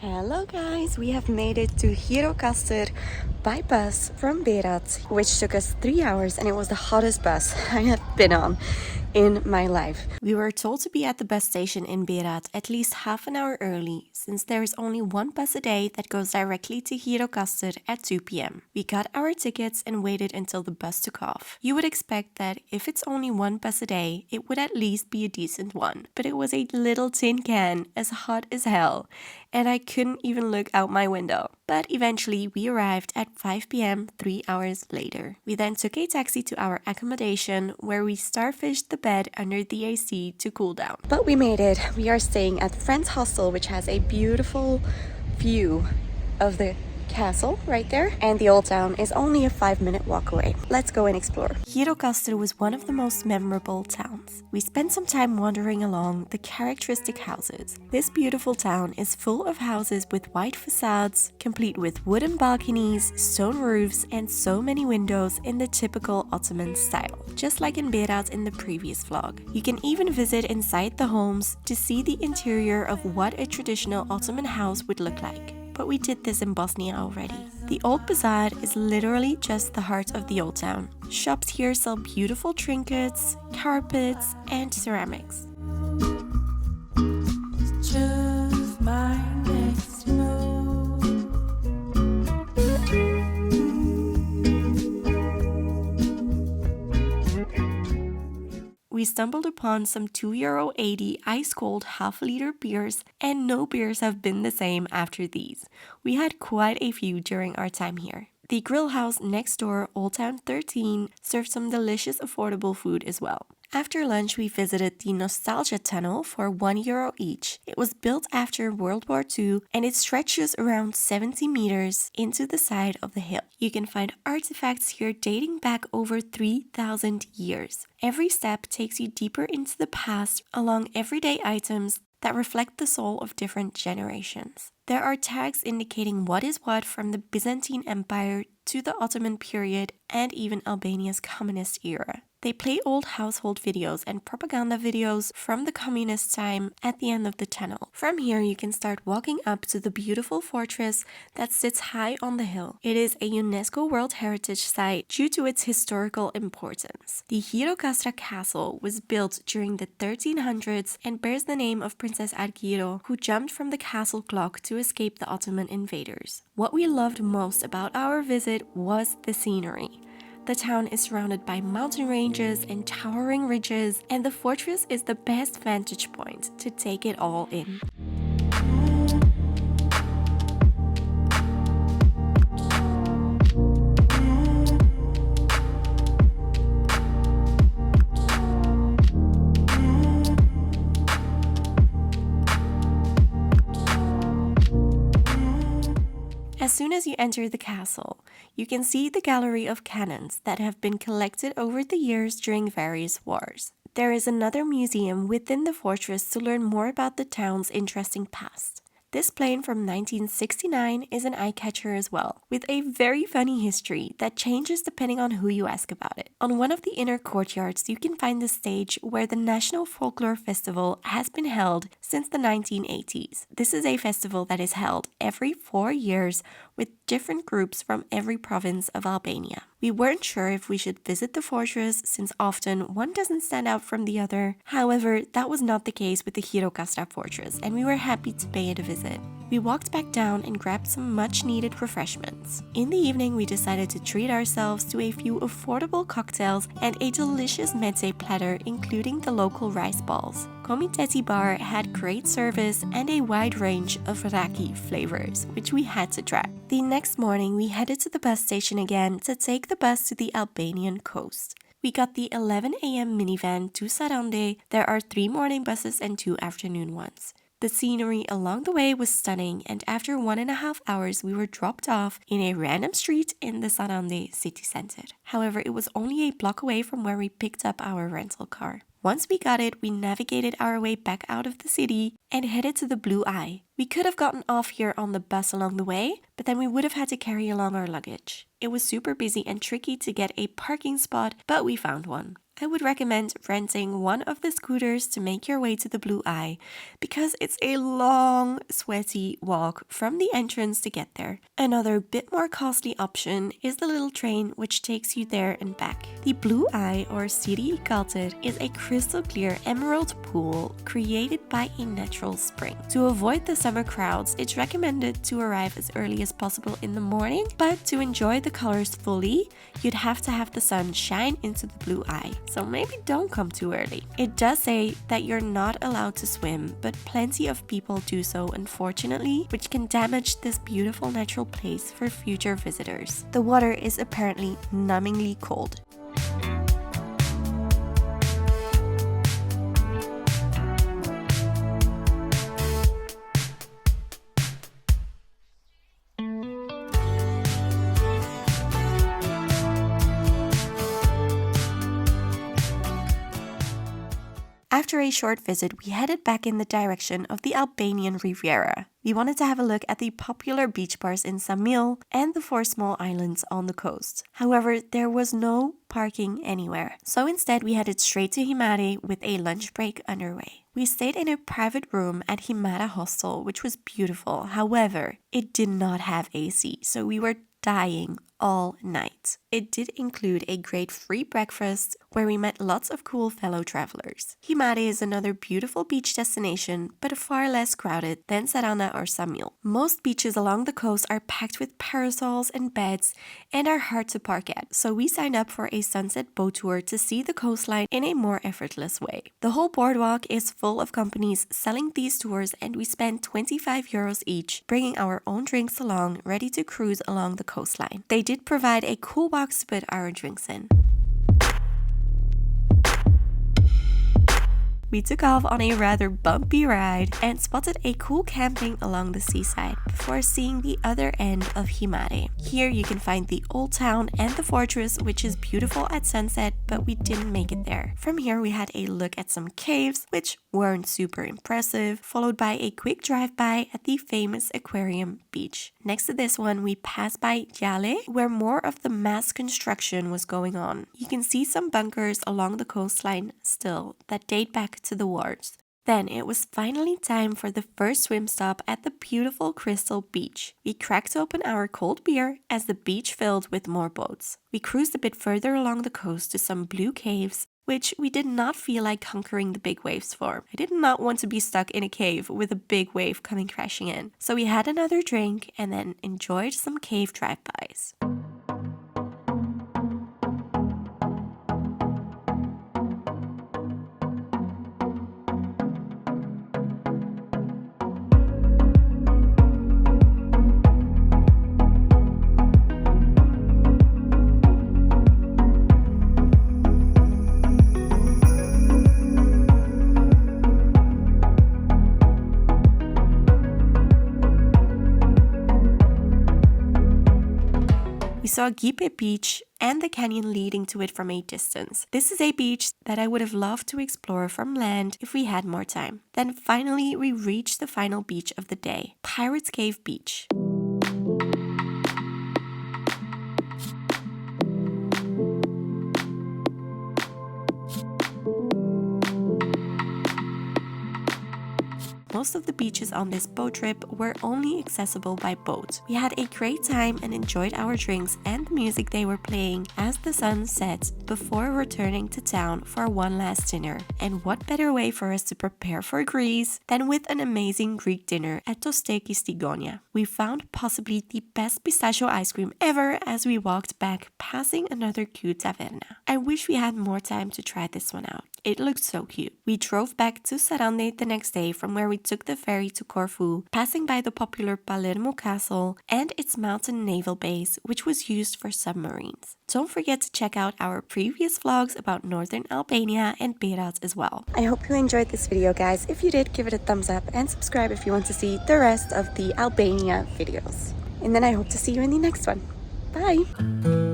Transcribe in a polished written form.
Hello guys, we have made it to Gjirokaster by bus from Berat, which took us 3 hours and it was the hottest bus I have been on in my life. We were told to be at the bus station in Berat at least half an hour early, since there is only one bus a day that goes directly to Gjirokaster at 2 p.m. We got our tickets and waited until the bus took off. You would expect that if it's only one bus a day, it would at least be a decent one, but it was a little tin can as hot as hell, and I couldn't even look out my window. But eventually we arrived at 5 p.m. 3 hours later. We then took a taxi to our accommodation where we starfished the bed under the AC to cool down. But we made it. We are staying at Friend's Hostel, which has a beautiful view of the castle right there, and the old town is only a 5-minute walk away. Let's go and explore. Gjirokaster was one of the most memorable towns. We spent some time wandering along the characteristic houses. This beautiful town is full of houses with white facades, complete with wooden balconies, stone roofs, and so many windows in the typical Ottoman style, just like in Berat in the previous vlog. You can even visit inside the homes to see the interior of what a traditional Ottoman house would look like. But we did this in Bosnia already. The Old Bazaar is literally just the heart of the old town. Shops here sell beautiful trinkets, carpets, and ceramics. We stumbled upon some €2.80 ice-cold half-liter beers, and no beers have been the same after these. We had quite a few during our time here. The grill house next door, Old Town 13, served some delicious affordable food as well. After lunch, we visited the Nostalgia Tunnel for €1 each. It was built after World War II and it stretches around 70 meters into the side of the hill. You can find artifacts here dating back over 3,000 years. Every step takes you deeper into the past along everyday items that reflect the soul of different generations. There are tags indicating what is what from the Byzantine Empire to the Ottoman period and even Albania's communist era. They play old household videos and propaganda videos from the communist time at the end of the tunnel. From here, you can start walking up to the beautiful fortress that sits high on the hill. It is a UNESCO World Heritage Site due to its historical importance. The Gjirokaster Castle was built during the 1300s and bears the name of Princess Argyro, who jumped from the castle clock to escape the Ottoman invaders. What we loved most about our visit was the scenery. The town is surrounded by mountain ranges and towering ridges, and the fortress is the best vantage point to take it all in. As soon as you enter the castle, you can see the gallery of cannons that have been collected over the years during various wars. There is another museum within the fortress to learn more about the town's interesting past. This plane from 1969 is an eye-catcher as well, with a very funny history that changes depending on who you ask about it. On one of the inner courtyards, you can find the stage where the National Folklore Festival has been held since the 1980s. This is a festival that is held every 4 years with different groups from every province of Albania. We weren't sure if we should visit the fortress since often one doesn't stand out from the other. However, that was not the case with the Gjirokaster fortress, and we were happy to pay it a visit. We walked back down and grabbed some much-needed refreshments. In the evening, we decided to treat ourselves to a few affordable cocktails and a delicious meze platter, including the local rice balls. Komiteti Bar had great service and a wide range of raki flavors, which we had to try. The next morning, we headed to the bus station again to take the bus to the Albanian coast. We got the 11 a.m. minivan to Saranda. There are 3 morning buses and 2 afternoon ones. The scenery along the way was stunning, and after 1.5 hours, we were dropped off in a random street in the Saranda city center. However, it was only a block away from where we picked up our rental car. Once we got it, we navigated our way back out of the city and headed to the Blue Eye. We could have gotten off here on the bus along the way, but then we would have had to carry along our luggage. It was super busy and tricky to get a parking spot, but we found one. I would recommend renting one of the scooters to make your way to the Blue Eye because it's a long, sweaty walk from the entrance to get there. Another bit more costly option is the little train which takes you there and back. The Blue Eye, or Gjirokaster, is a crystal clear emerald pool created by a natural spring. To avoid the summer crowds, it's recommended to arrive as early as possible in the morning, but to enjoy the colors fully, you'd have to have the sun shine into the Blue Eye. So maybe don't come too early. It does say that you're not allowed to swim, but plenty of people do so unfortunately, which can damage this beautiful natural place for future visitors. The water is apparently numbingly cold. After a short visit, we headed back in the direction of the Albanian Riviera. We wanted to have a look at the popular beach bars in Samil and the 4 small islands on the coast. However, there was no parking anywhere. So instead, we headed straight to Himare with a lunch break underway. We stayed in a private room at Himara Hostel, which was beautiful. However, it did not have AC, so we were dying all night. It did include a great free breakfast where we met lots of cool fellow travelers. Himare is another beautiful beach destination, but far less crowded than Saranda or Samil. Most beaches along the coast are packed with parasols and beds and are hard to park at, so we signed up for a sunset boat tour to see the coastline in a more effortless way. The whole boardwalk is full of companies selling these tours, and we spent 25 euros each, bringing our own drinks along, ready to cruise along the coastline. They did provide a cool box to put our drinks in. We took off on a rather bumpy ride and spotted a cool camping along the seaside before seeing the other end of Himare. Here you can find the old town and the fortress, which is beautiful at sunset, but we didn't make it there. From here we had a look at some caves, which weren't super impressive, followed by a quick drive-by at the famous aquarium beach. Next to this one, we passed by Jale, where more of the mass construction was going on. You can see some bunkers along the coastline still that date back to the wars. Then it was finally time for the first swim stop at the beautiful Crystal Beach. We cracked open our cold beer as the beach filled with more boats. We cruised a bit further along the coast to some blue caves, which we did not feel like conquering the big waves for. I did not want to be stuck in a cave with a big wave coming crashing in. So we had another drink and then enjoyed some cave drive-bys. We saw Gipe Beach and the canyon leading to it from a distance. This is a beach that I would have loved to explore from land if we had more time. Then finally we reached the final beach of the day, Pirates Cave Beach. Most of the beaches on this boat trip were only accessible by boat. We had a great time and enjoyed our drinks and the music they were playing as the sun set before returning to town for one last dinner. And what better way for us to prepare for Greece than with an amazing Greek dinner at Tosteki Stigonia. We found possibly the best pistachio ice cream ever as we walked back, passing another cute taverna. I wish we had more time to try this one out. It looked so cute. We drove back to Saranda the next day, from where we took the ferry to Corfu, passing by the popular Palermo Castle and its mountain naval base, which was used for submarines. Don't forget to check out our previous vlogs about northern Albania and Berat as well. I hope you enjoyed this video, guys. If you did, give it a thumbs up and subscribe if you want to see the rest of the Albania videos. And then I hope to see you in the next one. Bye!